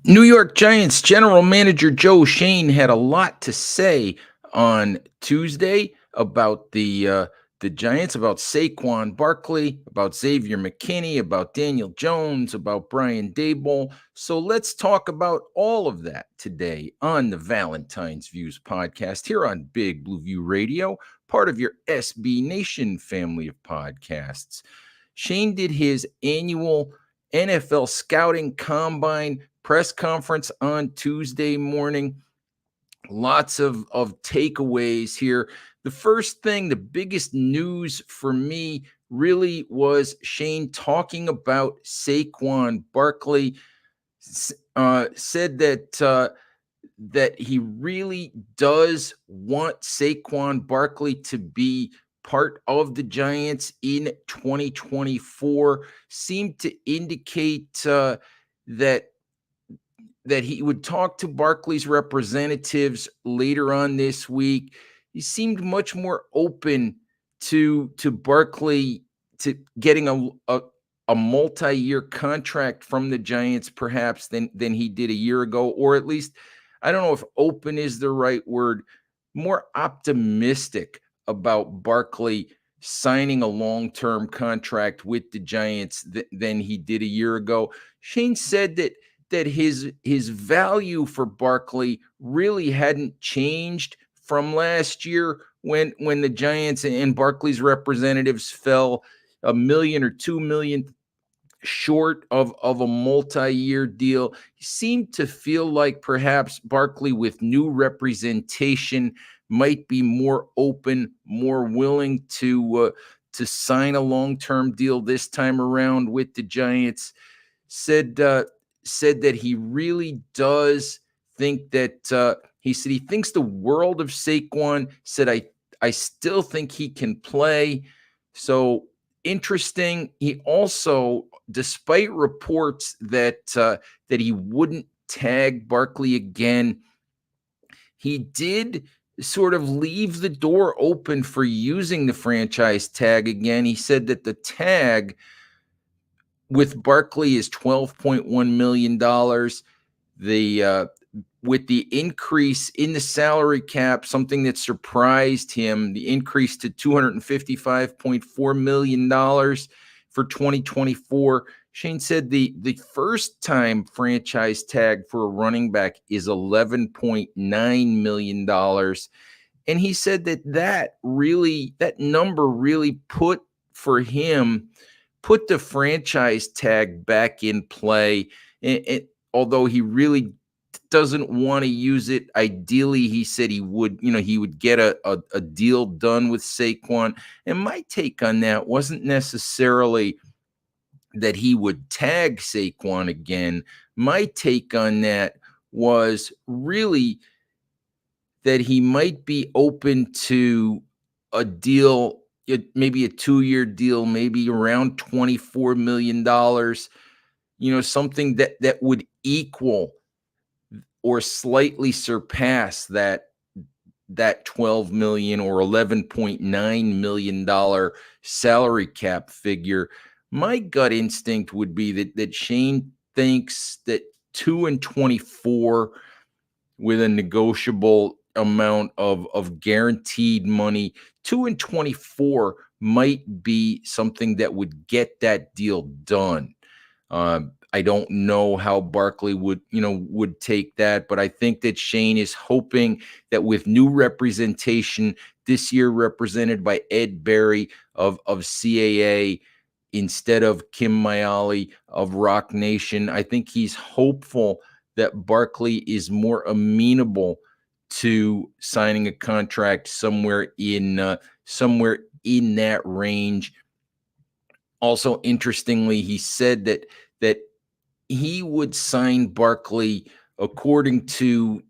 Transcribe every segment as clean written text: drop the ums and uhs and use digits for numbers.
New York Giants general manager Joe Schoen had a lot to say on Tuesday about the Giants, about Saquon Barkley, about Xavier McKenna, about Daniel Jones, about Brian Daboll. So let's talk about all of that today on the Valentine's Views podcast here on Big Blue View Radio, part of your SB Nation family of podcasts. Shane did his annual NFL scouting combine press conference on Tuesday morning. Lots of takeaways here. The first thing, the biggest news for me really was Shane talking about Saquon Barkley. Said that he really does want Saquon Barkley to be part of the Giants in 2024. Seemed to indicate that that he would talk to Barkley's representatives later on this week. He seemed much more open to Barkley to getting a multi-year contract from the Giants perhaps than he did a year ago, or at least I don't know if open is the right word, more optimistic about Barkley signing a long-term contract with the Giants than he did a year ago. Shane said that his value for Barkley really hadn't changed from last year when the Giants and Barkley's representatives fell a million or 2 million short of a multi-year deal. He seemed to feel like perhaps Barkley with new representation might be more open, more willing to sign a long-term deal this time around with the Giants. Said that he really does think that he said he thinks the world of Saquon. Said I still think he can play. So interesting. He also, despite reports that he wouldn't tag Barkley again, he did sort of leave the door open for using the franchise tag again. He said that the tag with Barkley is $12.1 million. The with the increase in the salary cap, something that surprised him, the increase to $255.4 million for 2024. Shane said the first time franchise tag for a running back is $11.9 million. And he said that number really put for him put the franchise tag back in play. And although he really doesn't want to use it, ideally, he said he would get a deal done with Saquon. And my take on that wasn't necessarily that he would tag Saquon again. My take on that was really that he might be open to a deal, maybe a 2-year deal, maybe around $24 million, something that would equal or slightly surpass that 12 million or 11.9 million dollar salary cap figure. My gut instinct would be that Shane thinks that 2 and 24 with a negotiable amount of guaranteed money, 2 and 24 might be something that would get that deal done. I don't know how Barkley would take that, but I think that Shane is hoping that with new representation this year, represented by Ed Berry of CAA instead of Kim Mayali of Rock Nation, I think he's hopeful that Barkley is more amenable to signing a contract somewhere in that range. Also, interestingly, he said that he would sign Barkley according to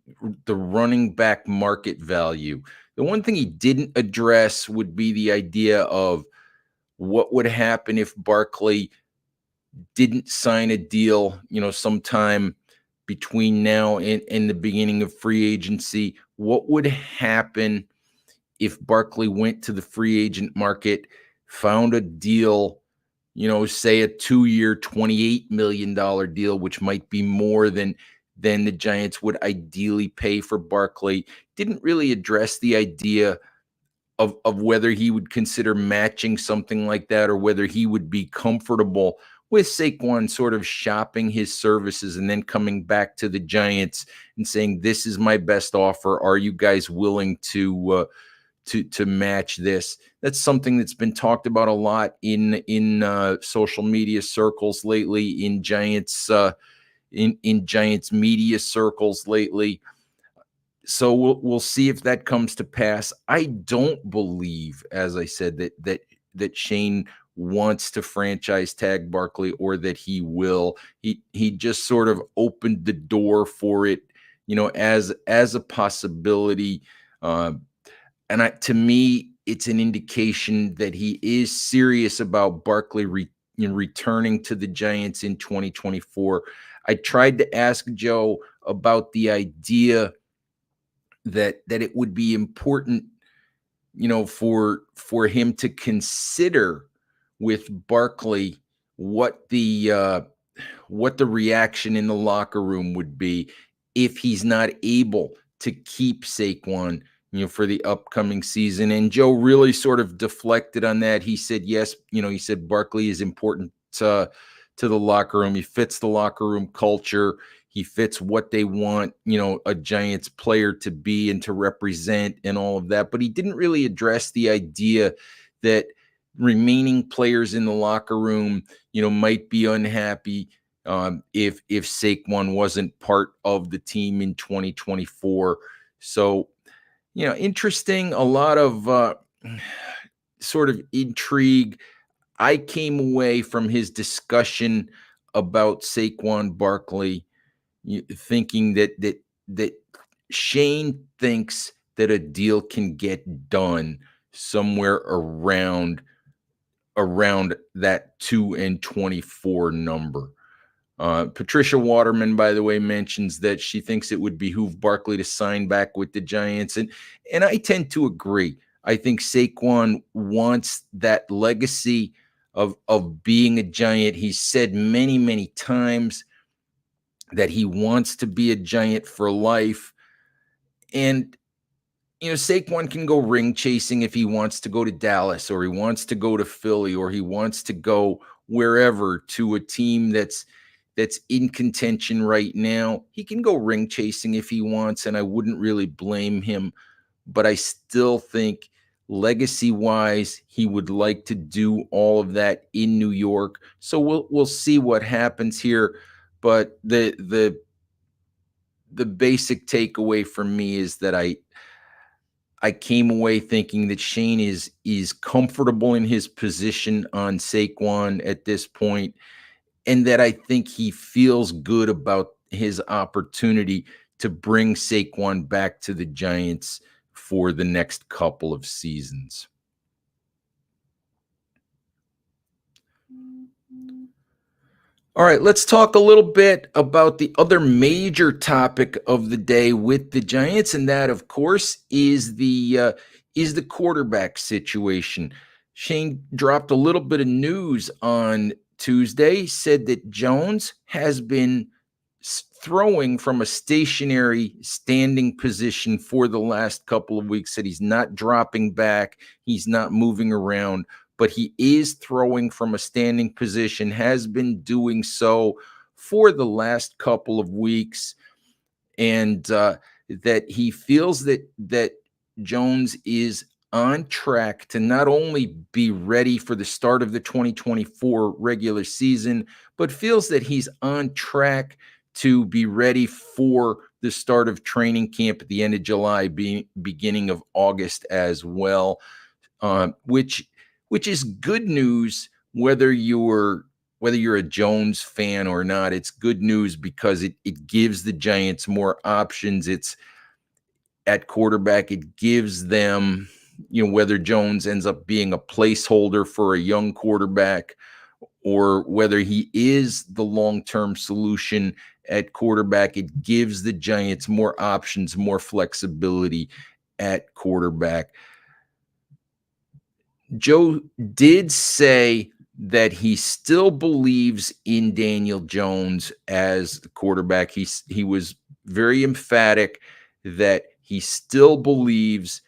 the running back market value. The one thing he didn't address would be the idea of what would happen if Barkley didn't sign a deal, sometime between now and the beginning of free agency. What would happen if Barkley went to the free agent market, found a deal say a 2-year, $28 million deal, which might be more than the Giants would ideally pay for Barkley. Didn't really address the idea of whether he would consider matching something like that or whether he would be comfortable with Saquon sort of shopping his services and then coming back to the Giants and saying, "This is my best offer. Are you guys willing to match this?" That's something that's been talked about a lot in social media circles lately, in Giants media circles lately. So we'll see if that comes to pass. I don't believe, as I said, that Shane wants to franchise tag Barkley or that he will. He just sort of opened the door for it, as a possibility. To me, it's an indication that he is serious about Barkley returning to the Giants in 2024. I tried to ask Joe about the idea that it would be important, for him to consider with Barkley what the reaction in the locker room would be if he's not able to keep Saquon, for the upcoming season. And Joe really sort of deflected on that. He said, yes, he said Barkley is important to the locker room. He fits the locker room culture. He fits what they want, a Giants player to be and to represent and all of that. But he didn't really address the idea that remaining players in the locker room, might be unhappy if Saquon wasn't part of the team in 2024. So, interesting, a lot of sort of intrigue. I came away from his discussion about Saquon Barkley thinking that Shane thinks that a deal can get done somewhere around that 2-24 number. Patricia Waterman, by the way, mentions that she thinks it would behoove Barkley to sign back with the Giants, and I tend to agree. I think Saquon wants that legacy of being a Giant. He's said many, many times that he wants to be a Giant for life. And, Saquon can go ring chasing if he wants to go to Dallas, or he wants to go to Philly, or he wants to go wherever to a team that's in contention right now. He can go ring chasing if he wants, and I wouldn't really blame him. But I still think legacy wise, he would like to do all of that in New York. So we'll see what happens here. But the basic takeaway for me is that I came away thinking that Shane is comfortable in his position on Saquon at this point, and that I think he feels good about his opportunity to bring Saquon back to the Giants for the next couple of seasons. All right, let's talk a little bit about the other major topic of the day with the Giants, and that, of course, is the quarterback situation. Shane dropped a little bit of news on Tuesday, said that Jones has been throwing from a stationary standing position for the last couple of weeks, said he's not dropping back, he's not moving around, but he is throwing from a standing position, has been doing so for the last couple of weeks, and that he feels that Jones is on track to not only be ready for the start of the 2024 regular season, but feels that he's on track to be ready for the start of training camp at the end of July, beginning of August as well, which is good news whether you're a Jones fan or not. It's good news because it gives the Giants more options. It's at quarterback. It gives them, whether Jones ends up being a placeholder for a young quarterback or whether he is the long-term solution at quarterback, it gives the Giants more options, more flexibility at quarterback. Joe did say that he still believes in Daniel Jones as the quarterback. He was very emphatic that he still believes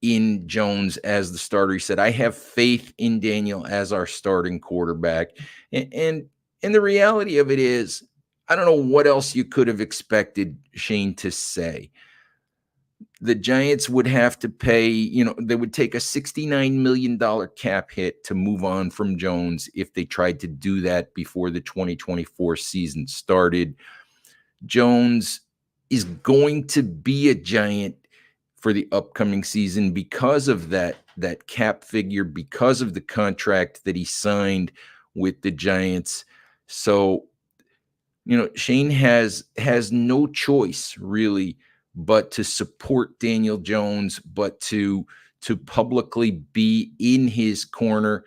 in Jones as the starter. He said, "I have faith in Daniel as our starting quarterback." And the reality of it is, I don't know what else you could have expected Shane to say. The Giants would have to pay, they would take a $69 million cap hit to move on from Jones if they tried to do that before the 2024 season started. Jones is going to be a Giant for the upcoming season because of that cap figure, because of the contract that he signed with the Giants. So, Shane has no choice really but to support Daniel Jones, but to publicly be in his corner.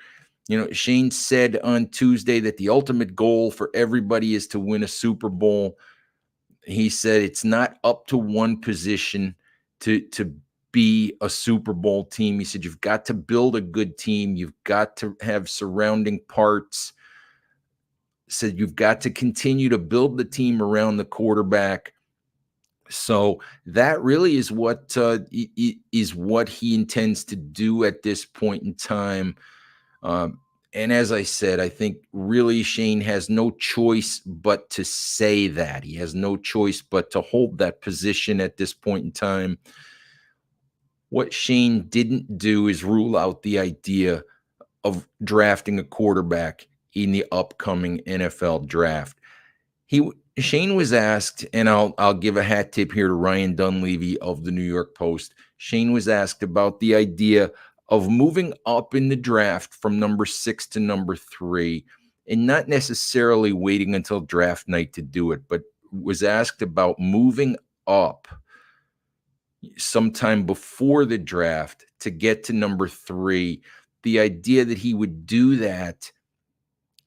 Shane said on Tuesday that the ultimate goal for everybody is to win a Super Bowl. He said it's not up to one position to be a Super Bowl team. He said you've got to build a good team. You've got to have surrounding parts. Said you've got to continue to build the team around the quarterback. So that really is what he intends to do at this point in time. And as I said, I think really Shane has no choice but to say that. He has no choice but to hold that position at this point in time. What Shane didn't do is rule out the idea of drafting a quarterback in the upcoming NFL draft. Shane was asked, and I'll give a hat tip here to Ryan Dunleavy of the New York Post. Shane was asked about the idea of moving up in the draft from number 6 to number 3, and not necessarily waiting until draft night to do it, but was asked about moving up sometime before the draft to get to number 3. The idea that he would do that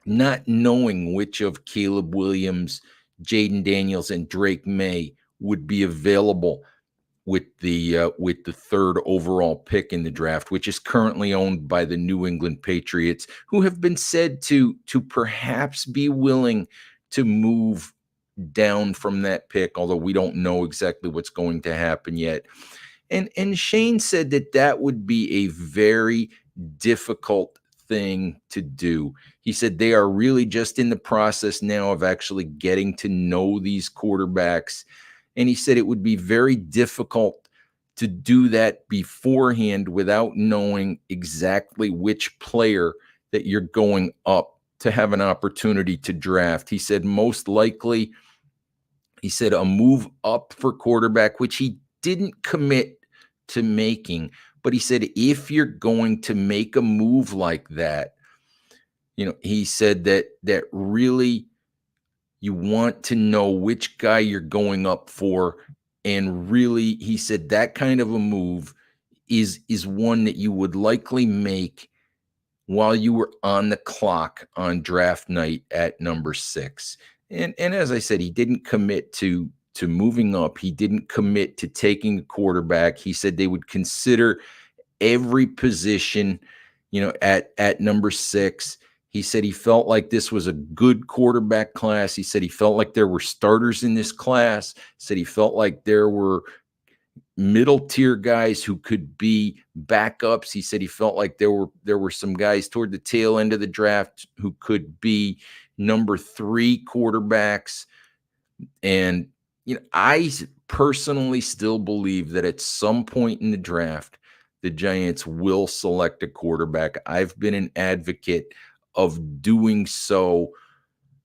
not knowing which of Caleb Williams, Jaden Daniels, and Drake May would be available with the third overall pick in the draft, which is currently owned by the New England Patriots, who have been said to perhaps be willing to move down from that pick, although we don't know exactly what's going to happen yet. And Shane said that would be a very difficult thing to do. He said they are really just in the process now of actually getting to know these quarterbacks. And he said it would be very difficult to do that beforehand without knowing exactly which player that you're going up to have an opportunity to draft. He said most likely, he said a move up for quarterback, which he didn't commit to making. But he said, if you're going to make a move like that, he said that really you want to know which guy you're going up for. And really, he said that kind of a move is one that you would likely make while you were on the clock on draft night at number 6. And as I said, he didn't commit to moving up. He didn't commit to taking a quarterback. He said they would consider every position, at number 6. He said he felt like this was a good quarterback class. He said he felt like there were starters in this class. He said he felt like there were middle tier guys who could be backups. He said he felt like there were some guys toward the tail end of the draft who could be number 3 quarterbacks. And I personally still believe that at some point in the draft, the Giants will select a quarterback. I've been an advocate of doing so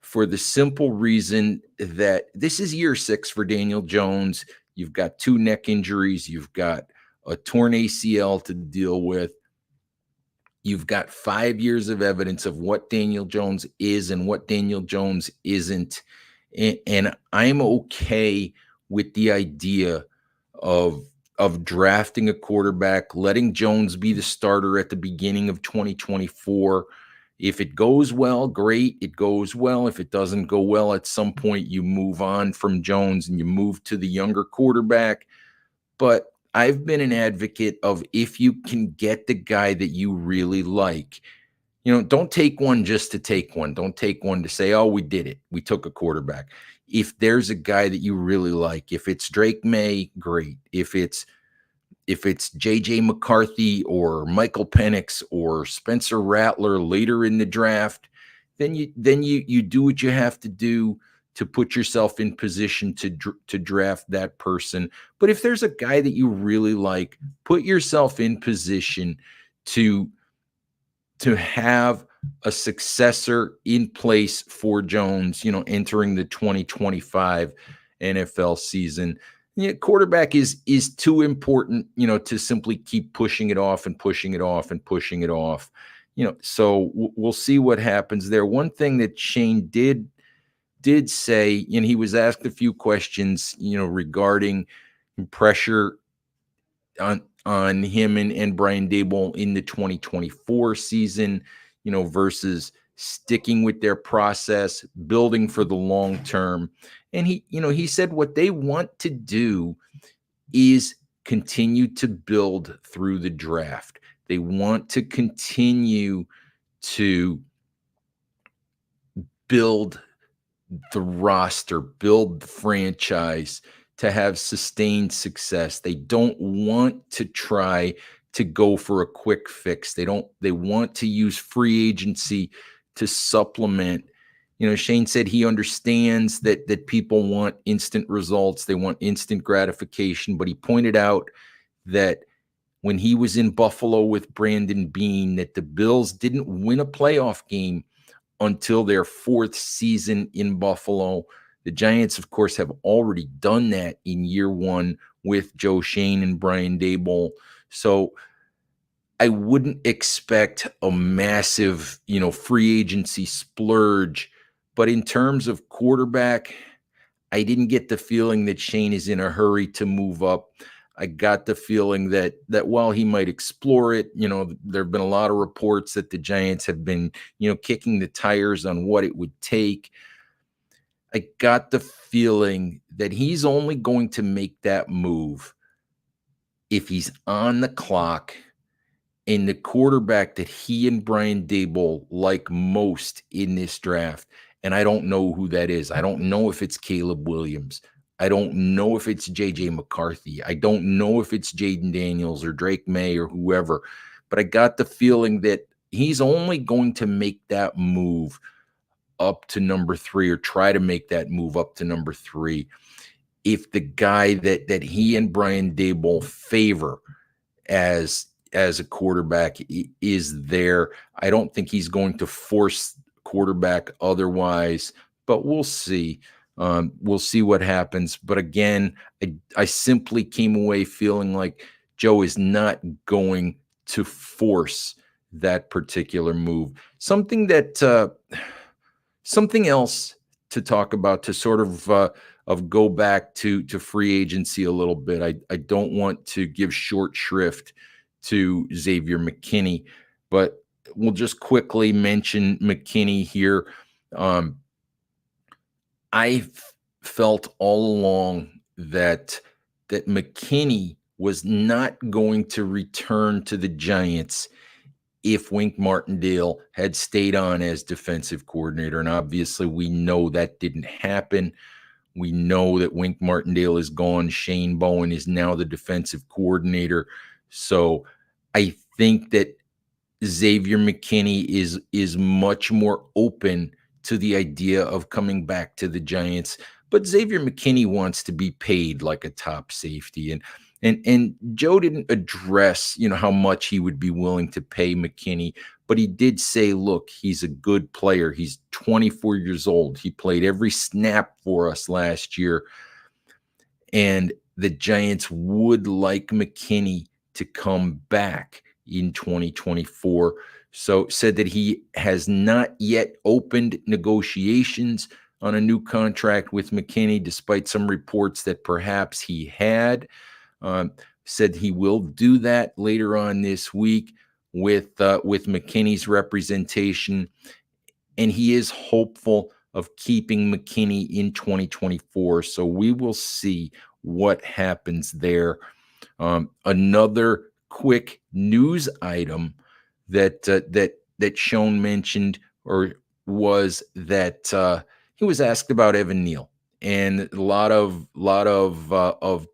for the simple reason that this is year 6 for Daniel Jones. You've got 2 neck injuries. You've got a torn ACL to deal with. You've got 5 years of evidence of what Daniel Jones is and what Daniel Jones isn't. And I'm okay with the idea of drafting a quarterback, letting Jones be the starter at the beginning of 2024. If it goes well, great. It goes well. If it doesn't go well, at some point you move on from Jones and you move to the younger quarterback. But I've been an advocate of, if you can get the guy that you really like, Don't take one just to take one. Don't take one to say, oh, we did it. We took a quarterback. If there's a guy that you really like, if it's Drake May, great. If it's JJ McCarthy or Michael Penix or Spencer Rattler later in the draft, then you do what you have to do to put yourself in position to draft that person. But if there's a guy that you really like, put yourself in position to have a successor in place for Jones, entering the 2025 NFL season. Yeah, quarterback is too important, to simply keep pushing it off and pushing it off and pushing it off. So we'll see what happens there. One thing that Shane did say, and he was asked a few questions, regarding pressure on him and Brian Daboll in the 2024 season, versus sticking with their process, building for the long term. And he said what they want to do is continue to build through the draft. They want to continue to build the roster, build the franchise to have sustained success. They don't want to try to go for a quick fix. They want to use free agency to supplement. Shane said he understands that people want instant results. They want instant gratification, but he pointed out that when he was in Buffalo with Brandon Beane, that the Bills didn't win a playoff game until their fourth season in Buffalo. The Giants, of course, have already done that in year one with Joe Schoen and Brian Daboll. So I wouldn't expect a massive, free agency splurge. But in terms of quarterback, I didn't get the feeling that Shane is in a hurry to move up. I got the feeling that while he might explore it, there have been a lot of reports that the Giants have been, kicking the tires on what it would take. I got the feeling that he's only going to make that move if he's on the clock and the quarterback that he and Brian Daboll like most in this draft. And I don't know who that is. I don't know if it's Caleb Williams. I don't know if it's JJ McCarthy. I don't know if it's Jaden Daniels or Drake May or whoever. But I got the feeling that he's only going to make that move up to number 3, or try to make that move up to number 3, if the guy that he and Brian Daboll favor as a quarterback is there. I don't think he's going to force quarterback otherwise, but we'll see. We'll see what happens. But again, I simply came away feeling like Joe is not going to force that particular move. Something else to talk about, to sort of go back to free agency a little bit. I don't want to give short shrift to Xavier McKenna, but we'll just quickly mention McKenna here. I felt all along that McKenna was not going to return to the Giants if Wink Martindale had stayed on as defensive coordinator. And obviously we know that didn't happen. We know that Wink Martindale is gone. Shane Bowen is now the defensive coordinator. So I think that Xavier McKenna is much more open to the idea of coming back to the Giants. But Xavier McKenna wants to be paid like a top safety. And Joe didn't address, how much he would be willing to pay McKenna, but he did say, look, he's a good player. He's 24 years old. He played every snap for us last year. And the Giants would like McKenna to come back in 2024. So said that he has not yet opened negotiations on a new contract with McKenna, despite some reports that perhaps he had. Said he will do that later on this week with McKenna's representation, and he is hopeful of keeping McKenna in 2024. So we will see what happens there. Another quick news item that that Schoen mentioned or was that he was asked about Evan Neal, and a lot of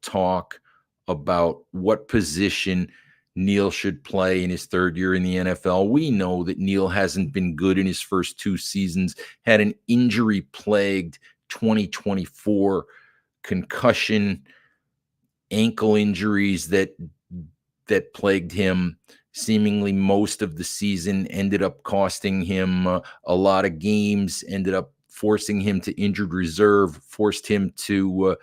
talk about what position Neal should play in his third year in the NFL. We know that Neal hasn't been good in his first two seasons, had an injury plagued 2024 concussion, ankle injuries that plagued him seemingly most of the season, ended up costing him a lot of games, ended up forcing him to injured reserve, forced him to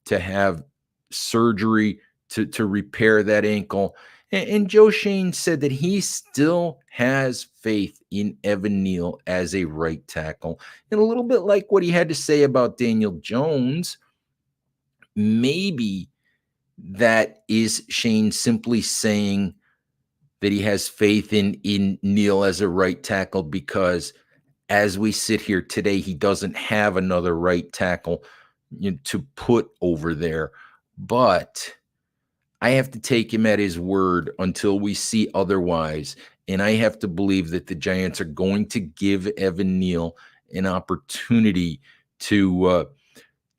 have surgery to repair that ankle. And Joe Schoen said that he still has faith in Evan Neal as a right tackle. And a little bit like what he had to say about Daniel Jones, maybe that is Schoen simply saying that he has faith in Neal as a right tackle because as we sit here today, he doesn't have another right tackle to put over there. But I have to take him at his word until we see otherwise. And I have to believe that the Giants are going to give Evan Neal an opportunity to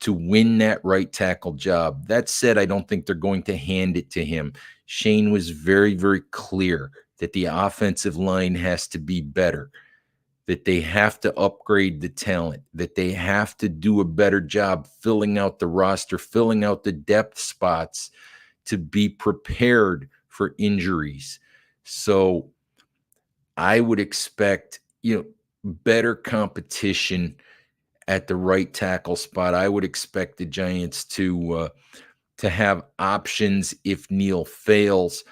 win that right tackle job. That said, I don't think they're going to hand it to him. Schoen was very, very clear that the offensive line has to be better, that they have to upgrade the talent, that they have to do a better job filling out the roster, filling out the depth spots to be prepared for injuries. So I would expect, better competition at the right tackle spot. I would expect the Giants to have options if Neal fails.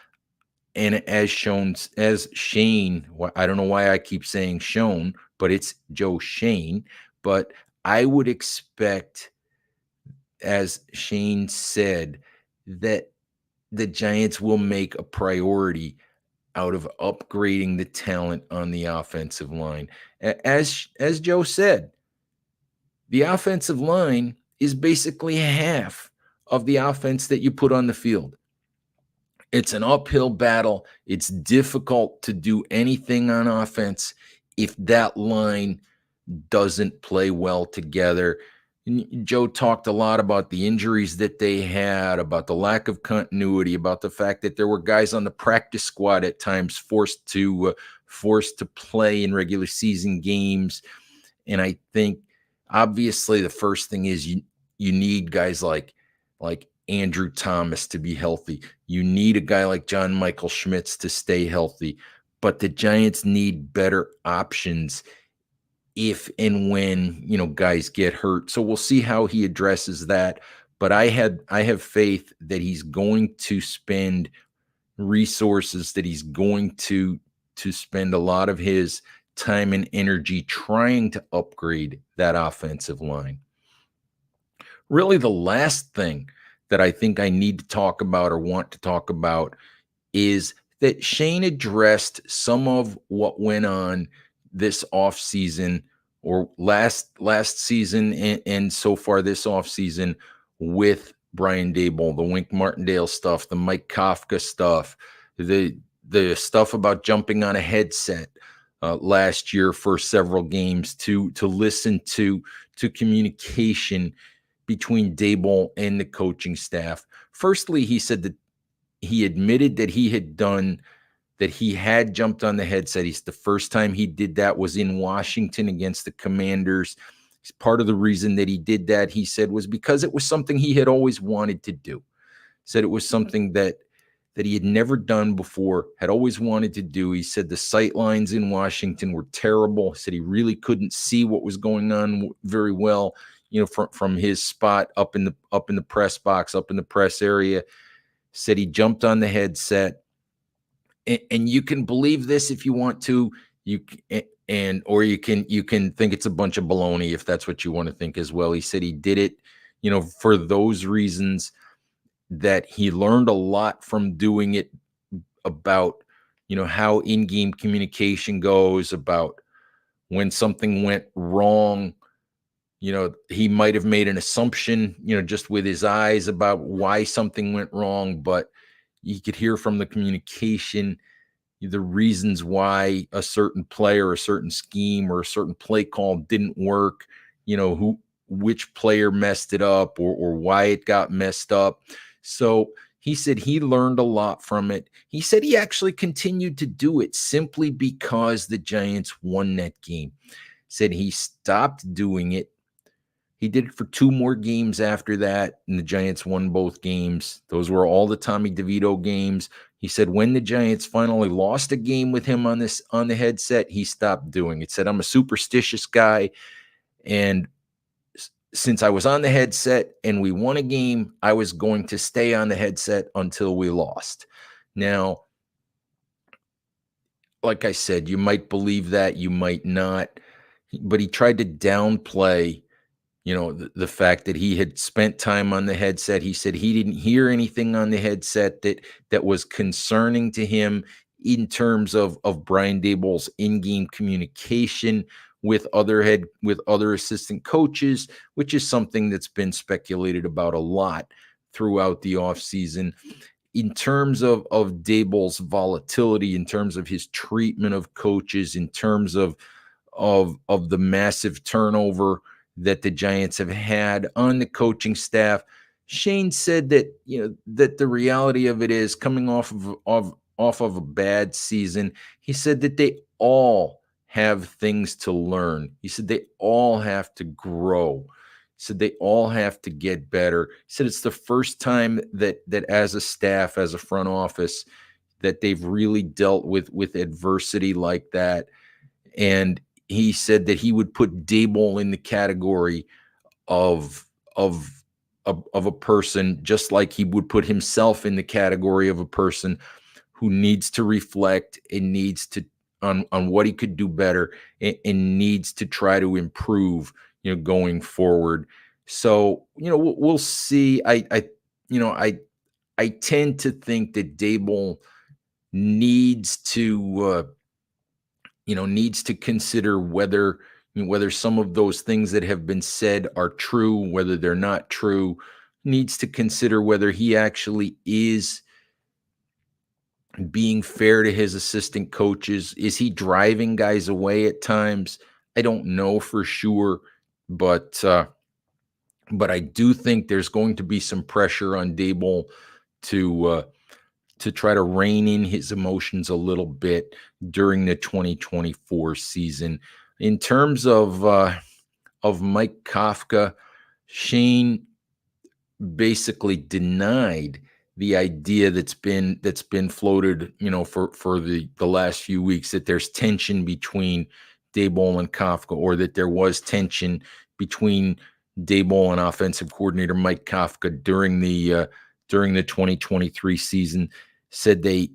And as Schoen, I don't know why I keep saying Schoen, but it's Joe Schoen. But I would expect, as Schoen said, that the Giants will make a priority out of upgrading the talent on the offensive line. As Joe said, the offensive line is basically half of the offense that you put on the field. It's an uphill battle. It's difficult to do anything on offense if that line doesn't play well together. Joe talked a lot about the injuries that they had, about the lack of continuity, about the fact that there were guys on the practice squad at times forced to play in regular season games. And I think obviously the first thing is you need guys like Andrew Thomas to be healthy. You need a guy like John Michael Schmitz to stay healthy. But the Giants need better options if and when, guys get hurt. So we'll see how he addresses that. But I have faith that he's going to spend resources, that he's going to spend a lot of his time and energy trying to upgrade that offensive line. Really, the last thing that I think I need to talk about or want to talk about is that Schoen addressed some of what went on this offseason or last season and so far this offseason with Brian Daboll, the Wink Martindale stuff, the Mike Kafka stuff, the stuff about jumping on a headset last year for several games to listen to communication between Daboll and the coaching staff. Firstly, he said that he admitted that he had jumped on the headset. The first time he did that was in Washington against the Commanders. Part of the reason that he did that, he said, was because it was something he had always wanted to do. Said it was something that he had never done before, had always wanted to do. He said the sight lines in Washington were terrible. He said he really couldn't see what was going on very well, from his spot up in the press box, up in the press area. Said he jumped on the headset, and you can believe this if you want to, or you can think it's a bunch of baloney if that's what you want to think as well. He said he did it, for those reasons, that he learned a lot from doing it about, how in-game communication goes, about when something went wrong. He might have made an assumption, just with his eyes about why something went wrong, but you could hear from the communication, the reasons why a certain player, a certain scheme, or a certain play call didn't work, which player messed it up, or why it got messed up. So he said he learned a lot from it. He said he actually continued to do it simply because the Giants won that game. Said he stopped doing it. He did it for 2 more games after that, and the Giants won both games. Those were all the Tommy DeVito games. He said when the Giants finally lost a game with him on the headset, he stopped doing it. Said, I'm a superstitious guy, and since I was on the headset and we won a game, I was going to stay on the headset until we lost. Now, like I said, you might believe that, you might not, but he tried to downplay the fact that he had spent time on the headset. He said he didn't hear anything on the headset that was concerning to him in terms of Brian Daboll's in-game communication with other assistant coaches, which is something that's been speculated about a lot throughout the offseason. In terms of Daboll's volatility, in terms of his treatment of coaches, in terms of the massive turnover that the Giants have had on the coaching staff, Schoen said that that the reality of it is, coming off of a bad season, he said that they all have things to learn. He said they all have to grow. He said they all have to get better. He said it's the first time that as a staff, as a front office, that they've really dealt with adversity like that. And he said that he would put Daboll in the category of a person, just like he would put himself in the category of a person who needs to reflect and needs to on what he could do better, and needs to try to improve, going forward. So, we'll see. I tend to think that Daboll needs to consider whether some of those things that have been said are true, whether they're not true. Needs to consider whether he actually is being fair to his assistant coaches. Is he driving guys away at times? I don't know for sure, but I do think there's going to be some pressure on Daboll to try to rein in his emotions a little bit during the 2024 season. In terms of Mike Kafka, Schoen basically denied the idea that's been floated, for the last few weeks, that there's tension between Daboll and Kafka, or that there was tension between Daboll and offensive coordinator Mike Kafka during the 2023 season. Said they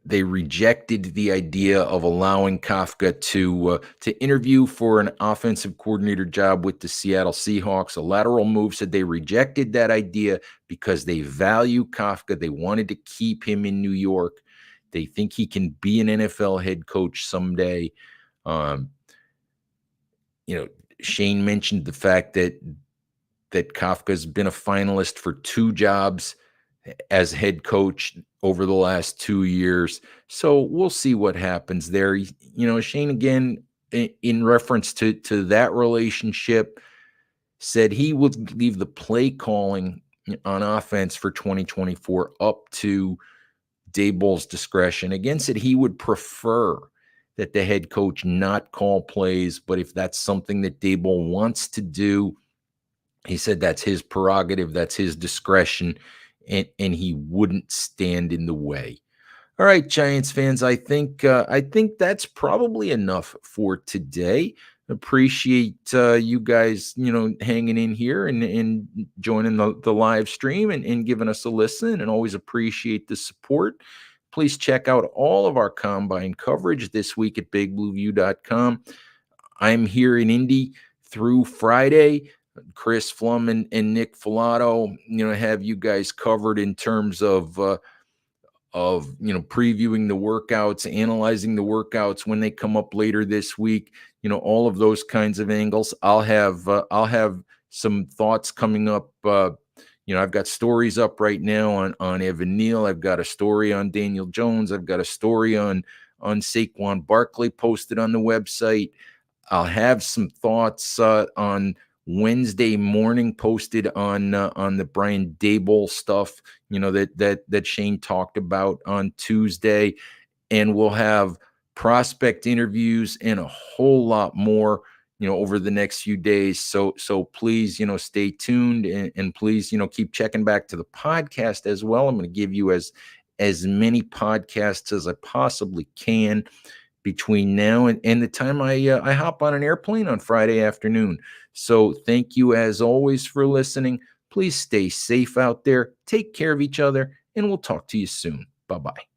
rejected the idea of allowing Kafka to interview for an offensive coordinator job with the Seattle Seahawks, a lateral move. Said they rejected that idea because they value Kafka. They wanted to keep him in New York. They think he can be an NFL head coach someday. Schoen mentioned the fact that Kafka's been a finalist for 2 jobs as head coach over the last 2 years. So we'll see what happens there. Schoen, again, in reference to that relationship, said he would leave the play calling on offense for 2024 up to Daboll's discretion. Again, said he would prefer that the head coach not call plays, but if that's something that Daboll wants to do, he said that's his prerogative, that's his discretion, and he wouldn't stand in the way. All right, Giants fans, I think that's probably enough for today. Appreciate you guys, hanging in here and joining the live stream and giving us a listen, and always appreciate the support. Please check out all of our combine coverage this week at bigblueview.com. I'm here in Indy through Friday. Chris Flum and Nick Filato, have you guys covered in terms of previewing the workouts, analyzing the workouts when they come up later this week. All of those kinds of angles. I'll have some thoughts coming up, I've got stories up right now on Evan Neal. I've got a story on Daniel Jones. I've got a story on Saquon Barkley posted on the website. I'll have some thoughts on Wednesday morning posted on the Brian Daboll stuff, that Shane talked about on Tuesday, and we'll have prospect interviews and a whole lot more, over the next few days. So please, stay tuned, and please, keep checking back to the podcast as well. I'm going to give you as many podcasts as I possibly can between now and the time I hop on an airplane on Friday afternoon. So thank you as always for listening. Please stay safe out there. Take care of each other, and we'll talk to you soon. Bye-bye.